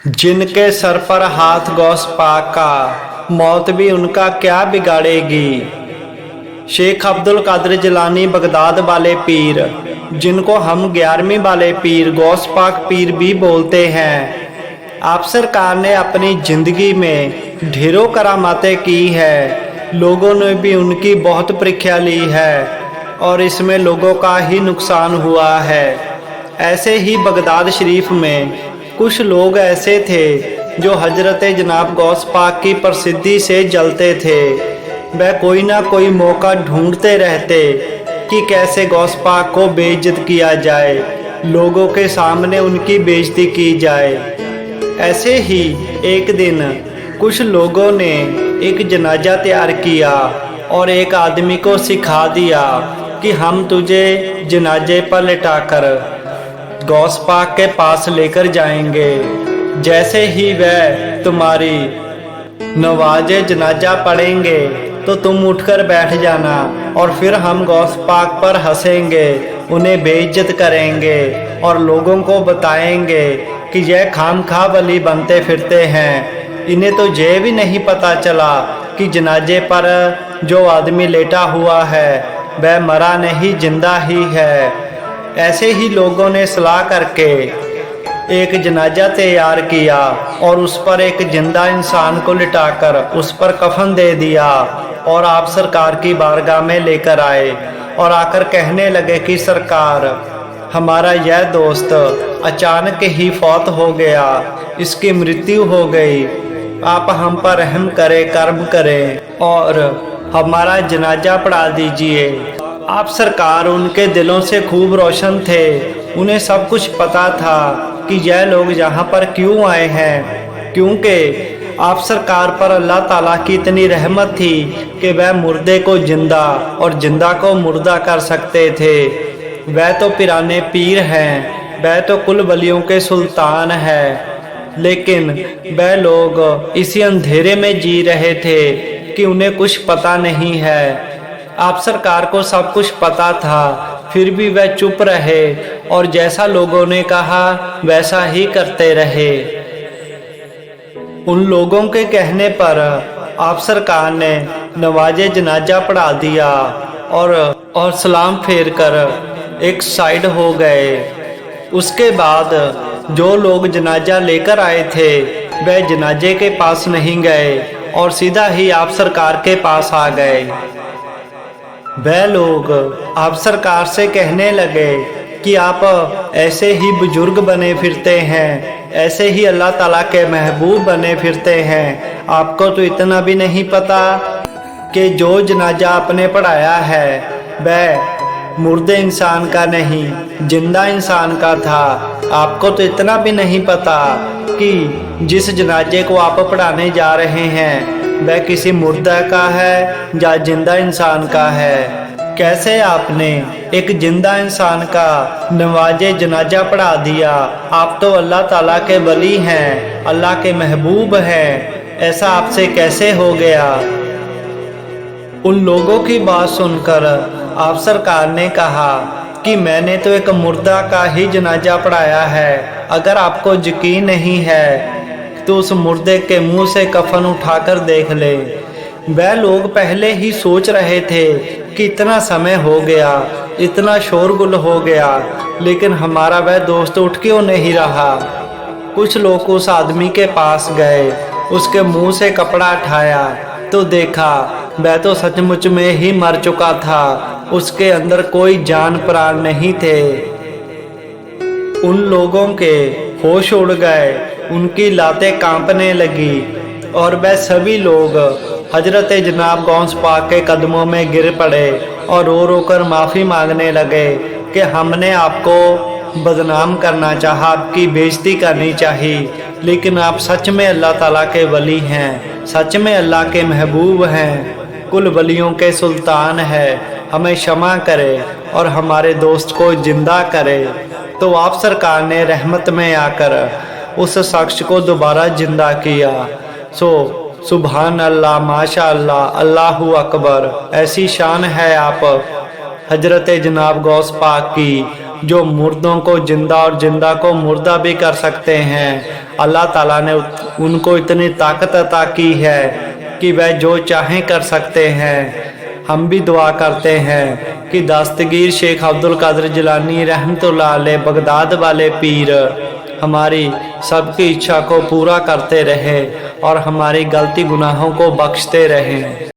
जिनके सर पर हाथ गौस पाक का, मौत भी उनका क्या बिगाड़ेगी। शेख अब्दुल कादिर जिलानी बगदाद वाले पीर, जिनको हम 11वीं वाले पीर गौस पाक पीर भी बोलते हैं। आप सरकार ने अपनी ज़िंदगी में ढेरों करामातें की है। लोगों ने भी उनकी बहुत परीक्षा ली है और इसमें लोगों का ही नुकसान हुआ है। ऐसे ही बगदाद शरीफ में कुछ लोग ऐसे थे जो हजरत जनाब गौस पाक की प्रसिद्धि से जलते थे। वह कोई ना कोई मौका ढूंढते रहते कि कैसे गौस पाक को बेइज्जत किया जाए, लोगों के सामने उनकी बेइज्जती की जाए। ऐसे ही एक दिन कुछ लोगों ने एक जनाजा तैयार किया और एक आदमी को सिखा दिया कि हम तुझे जनाजे पर लिटाकर गौस पाक के पास लेकर जाएंगे। जैसे ही वह तुम्हारी नवाजे जनाजा पढ़ेंगे तो तुम उठकर बैठ जाना और फिर हम गौस पाक पर हंसेंगे, उन्हें बेइज्जत करेंगे और लोगों को बताएंगे कि यह खामखा वली बनते फिरते हैं। इन्हें तो ये भी नहीं पता चला कि जनाजे पर जो आदमी लेटा हुआ है वह मरा नहीं, जिंदा ही है। ऐसे ही लोगों ने सलाह करके एक जनाजा तैयार किया और उस पर एक जिंदा इंसान को लिटाकर उस पर कफन दे दिया और आप सरकार की बारगाह में लेकर आए और आकर कहने लगे कि सरकार, हमारा यह दोस्त अचानक ही फौत हो गया, इसकी मृत्यु हो गई। आप हम पर रहम करें, कर्म करें और हमारा जनाजा पढ़ा दीजिए। आप सरकार उनके दिलों से खूब रोशन थे, उन्हें सब कुछ पता था कि यह लोग यहाँ पर क्यों आए हैं, क्योंकि आप सरकार पर अल्लाह ताला की इतनी रहमत थी कि वह मुर्दे को जिंदा और जिंदा को मुर्दा कर सकते थे। वह तो पिराने पीर हैं, वह तो कुल वलियों के सुल्तान हैं, लेकिन वह लोग इसी अंधेरे में जी रहे थे कि उन्हें कुछ पता नहीं है। आप सरकार को सब कुछ पता था, फिर भी वह चुप रहे और जैसा लोगों ने कहा वैसा ही करते रहे। उन लोगों के कहने पर आप सरकार ने नवाजे जनाजा पढ़ा दिया और सलाम फेर कर एक साइड हो गए। उसके बाद जो लोग जनाजा लेकर आए थे वह जनाजे के पास नहीं गए और सीधा ही आप सरकार के पास आ गए। वह लोग आप सरकार से कहने लगे कि आप ऐसे ही बुजुर्ग बने फिरते हैं, ऐसे ही अल्लाह ताला के महबूब बने फिरते हैं। आपको तो इतना भी नहीं पता कि जो जनाजा आपने पढ़ाया है वह मुर्दे इंसान का नहीं, जिंदा इंसान का था। आपको तो इतना भी नहीं पता कि जिस जनाजे को आप पढ़ाने जा रहे हैं वह किसी मुर्दा का है या जिंदा इंसान का है। कैसे आपने एक जिंदा इंसान का नवाजे जनाजा पढ़ा दिया। आप तो अल्लाह ताला के वली हैं, अल्लाह के महबूब हैं, ऐसा आपसे कैसे हो गया। उन लोगों की बात सुनकर आप सरकार ने कहा कि मैंने तो एक मुर्दा का ही जनाजा पढ़ाया है। अगर आपको यकीन नहीं है तो उस मुर्दे के मुंह से कफन उठाकर देख ले। वह लोग पहले ही सोच रहे थे कि इतना समय हो गया, इतना शोरगुल हो गया, लेकिन हमारा वह दोस्त उठ क्यों नहीं रहा। कुछ लोग उस आदमी के पास गए, उसके मुंह से कपड़ा उठाया तो देखा वह तो सचमुच में ही मर चुका था, उसके अंदर कोई जान प्राण नहीं थे। उन लोगों के होश उड़ गए, उनकी लातें कांपने लगी और वह सभी लोग हजरत जनाब गौस पाक के कदमों में गिर पड़े और रो रो कर माफ़ी मांगने लगे कि हमने आपको बदनाम करना चाहा, आपकी बेइज्जती करनी चाहिए, लेकिन आप सच में अल्लाह ताला के वली हैं, सच में अल्लाह के महबूब हैं, कुल वलियों के सुल्तान हैं। हमें क्षमा करे और हमारे दोस्त को जिंदा करे। तो आप सरकार ने रहमत में आकर उस शख्स को दोबारा जिंदा किया। सुभान अल्लाह, माशा अल्लाह, अल्लाहु अकबर। ऐसी शान है आप हजरत जनाब गौस पाक की जो मुर्दों को जिंदा और जिंदा को मुर्दा भी कर सकते हैं। अल्लाह ताला ने उनको इतनी ताकत अता की है कि वह जो चाहें कर सकते हैं। हम भी दुआ करते हैं कि दस्तगीर शेख अब्दुल कादिर जिलानी रहमतुल्लाह अलैह बगदाद वाले पीर हमारी सबकी इच्छा को पूरा करते रहे और हमारी गलती गुनाहों को बख्शते रहें।